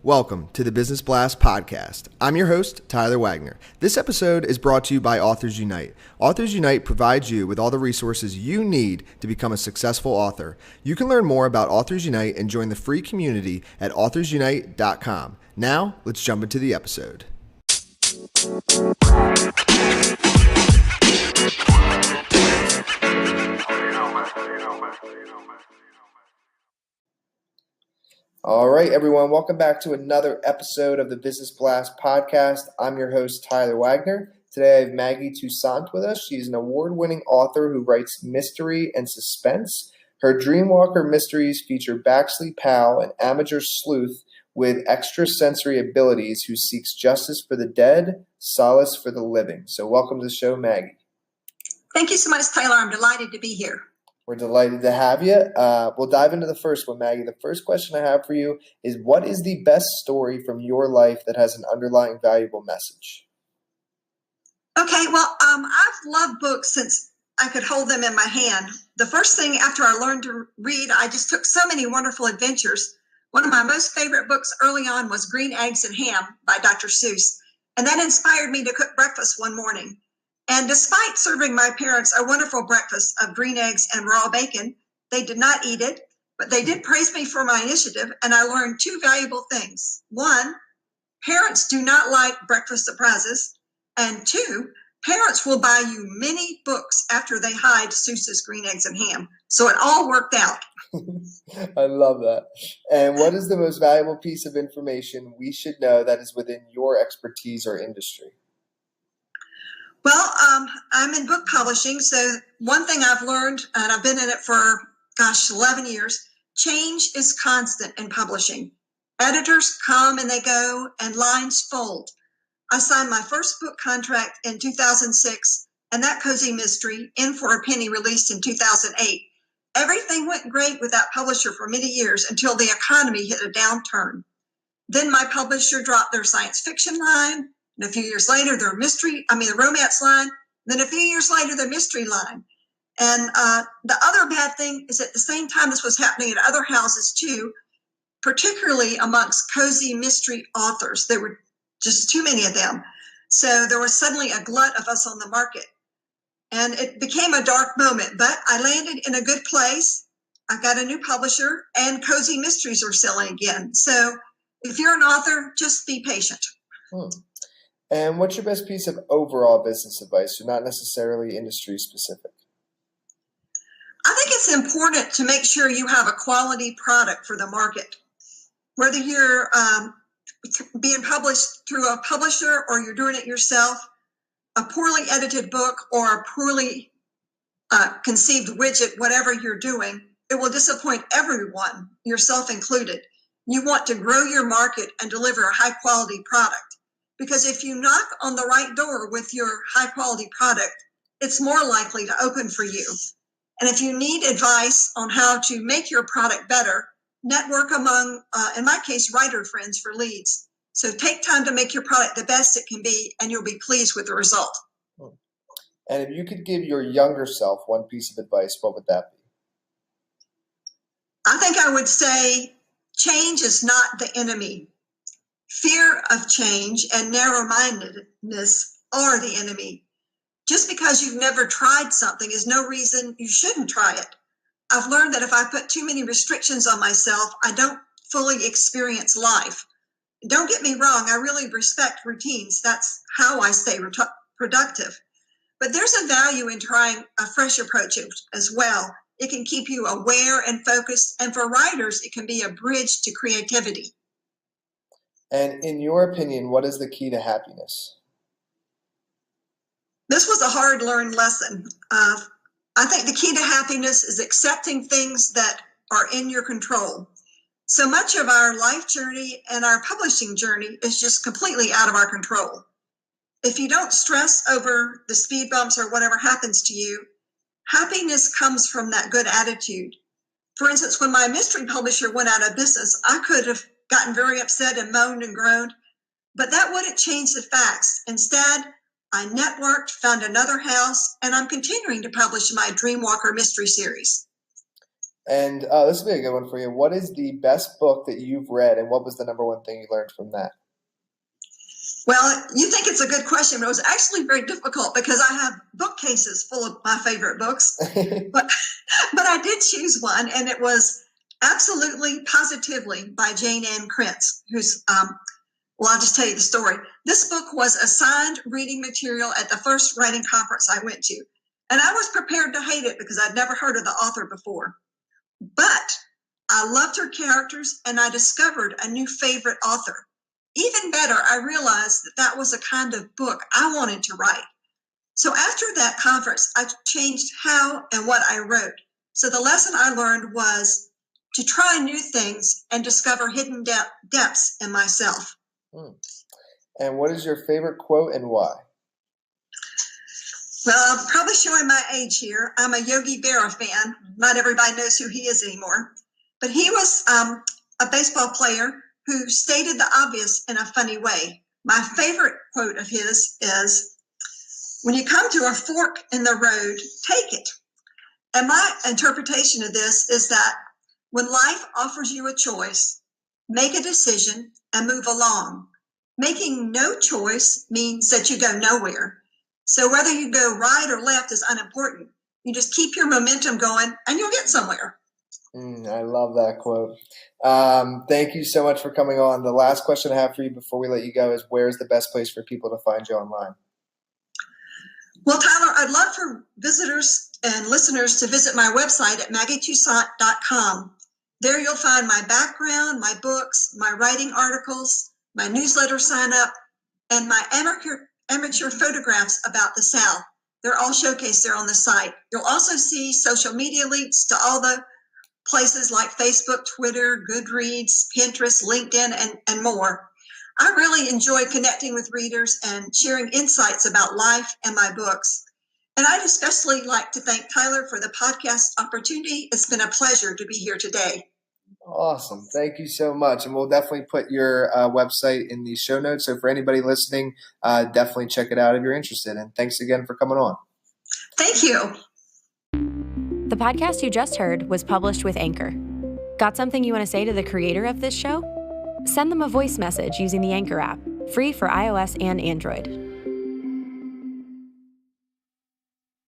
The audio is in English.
Welcome to the Business Blast podcast. I'm your host, Tyler Wagner. This episode is brought to you by Authors Unite. Authors Unite provides you with all the resources you need to become a successful author. You can learn more about Authors Unite and join the free community at authorsunite.com. Now, let's jump into the episode. All right, everyone, welcome back to another episode of the Business Blast podcast. I'm your host, Tyler Wagner. Today I have Maggie Toussaint with us. She's an award-winning author who writes mystery and suspense. Her Dreamwalker mysteries feature Baxley Powell, an amateur sleuth with extrasensory abilities who seeks justice for the dead, solace for the living. So welcome to the show, Maggie. Thank you so much, Tyler. I'm delighted to be here. We're delighted to have you. We'll dive into the first one, Maggie. The first question I have for you is, what is the best story from your life that has an underlying valuable message? Okay, well, I've loved books since I could hold them in my hand. The first thing after I learned to read, I just took so many wonderful adventures. One of my most favorite books early on was Green Eggs and Ham by Dr. Seuss, and that inspired me to cook breakfast one morning. And despite serving my parents a wonderful breakfast of green eggs and raw bacon, they did not eat it, but they did praise me for my initiative, and I learned two valuable things. One, parents do not like breakfast surprises, and two, parents will buy you many books after they hide Seuss's Green Eggs and Ham. So it all worked out. I love that. And what is the most valuable piece of information we should know that is within your expertise or industry? Well, I'm in book publishing, so one thing I've learned, and I've been in it for, 11 years, change is constant in publishing. Editors come and they go, and lines fold. I signed my first book contract in 2006, and that cozy mystery, In for a Penny, released in 2008. Everything went great with that publisher for many years until the economy hit a downturn. Then my publisher dropped their science fiction line. And a few years later, the romance line. Then a few years later, the mystery line. And the other bad thing is at the same time this was happening at other houses too, particularly amongst cozy mystery authors. There were just too many of them. So there was suddenly a glut of us on the market. And it became a dark moment, but I landed in a good place. I got a new publisher, and cozy mysteries are selling again. So if you're an author, just be patient. And what's your best piece of overall business advice, so not necessarily industry specific? I think it's important to make sure you have a quality product for the market. Whether you're being published through a publisher or you're doing it yourself, a poorly edited book or a poorly conceived widget, whatever you're doing, it will disappoint everyone, yourself included. You want to grow your market and deliver a high quality product. Because if you knock on the right door with your high quality product, it's more likely to open for you. And if you need advice on how to make your product better, network among, in my case, writer friends for leads. So take time to make your product the best it can be, and you'll be pleased with the result. And if you could give your younger self one piece of advice, what would that be? I think I would say change is not the enemy. Fear of change and narrow-mindedness are the enemy. Just because you've never tried something is no reason you shouldn't try it. I've learned that if I put too many restrictions on myself, I don't fully experience life. Don't get me wrong, I really respect routines. That's how I stay productive. But there's a value in trying a fresh approach as well. It can keep you aware and focused, and for writers, it can be a bridge to creativity. And in your opinion, what is the key to happiness? This was a hard-learned lesson. I think the key to happiness is accepting things that are in your control. So much of our life journey and our publishing journey is just completely out of our control. If you don't stress over the speed bumps or whatever happens to you, happiness comes from that good attitude. For instance, when my mystery publisher went out of business, I could have gotten very upset and moaned and groaned, but that wouldn't change the facts. Instead, I networked, found another house, and I'm continuing to publish my Dreamwalker mystery series. And this will be a good one for you. What is the best book that you've read, and what was the number one thing you learned from that? Well, you think it's a good question, but it was actually very difficult because I have bookcases full of my favorite books. but I did choose one, and it was Absolutely Positively by Jane Ann Krentz, who's well, I'll just tell you the story. This book was assigned reading material at the first writing conference I went to, and I was prepared to hate it because I'd never heard of the author before. But I loved her characters, and I discovered a new favorite author. Even better, I realized that was a kind of book I wanted to write. So after that conference, I changed how and what I wrote. So the lesson I learned was to try new things and discover hidden depths in myself. And what is your favorite quote and why? Well, I'm probably showing my age here. I'm a Yogi Berra fan. Not everybody knows who he is anymore. But he was a baseball player who stated the obvious in a funny way. My favorite quote of his is, "When you come to a fork in the road, take it." And my interpretation of this is that when life offers you a choice, make a decision and move along. Making no choice means that you go nowhere. So whether you go right or left is unimportant. You just keep your momentum going and you'll get somewhere. I love that quote. Thank you so much for coming on. The last question I have for you before we let you go is, where's the best place for people to find you online? Well, Tyler, I'd love for visitors and listeners to visit my website at MaggieToussaint.com. There you'll find my background, my books, my writing articles, my newsletter sign up, and my amateur photographs about the South. They're all showcased there on the site. You'll also see social media links to all the places like Facebook, Twitter, Goodreads, Pinterest, LinkedIn, and more. I really enjoy connecting with readers and sharing insights about life and my books. And I'd especially like to thank Tyler for the podcast opportunity. It's been a pleasure to be here today. Awesome. Thank you so much. And we'll definitely put your website in the show notes. So for anybody listening, definitely check it out if you're interested. And thanks again for coming on. Thank you. The podcast you just heard was published with Anchor. Got something you want to say to the creator of this show? Send them a voice message using the Anchor app, free for iOS and Android.